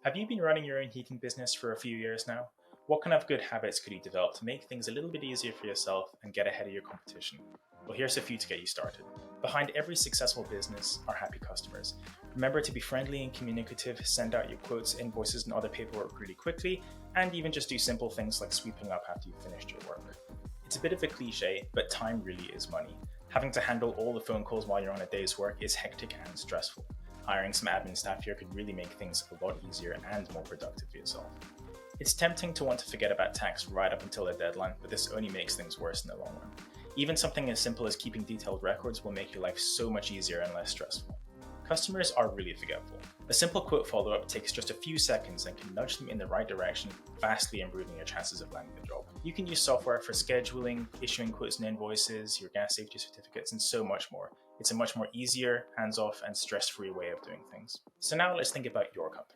Have you been running your own heating business for a few years now? What kind of good habits could you develop to make things a little bit easier for yourself and get ahead of your competition? Well, here's a few to get you started. Behind every successful business are happy customers. Remember to be friendly and communicative, send out your quotes, invoices, and other paperwork really quickly, and even just do simple things like sweeping up after you've finished your work. It's a bit of a cliche, but time really is money. Having to handle all the phone calls while you're on a day's work is hectic and stressful. Hiring some admin staff here could really make things a lot easier and more productive for yourself. It's tempting to want to forget about tax right up until the deadline, but this only makes things worse in the long run. Even something as simple as keeping detailed records will make your life so much easier and less stressful. Customers are really forgetful. A simple quote follow-up takes just a few seconds and can nudge them in the right direction, vastly improving your chances of landing the job. You can use software for scheduling, issuing quotes and invoices, your gas safety certificates, and so much more. It's a much more easier, hands-off, and stress-free way of doing things. So now let's think about your company.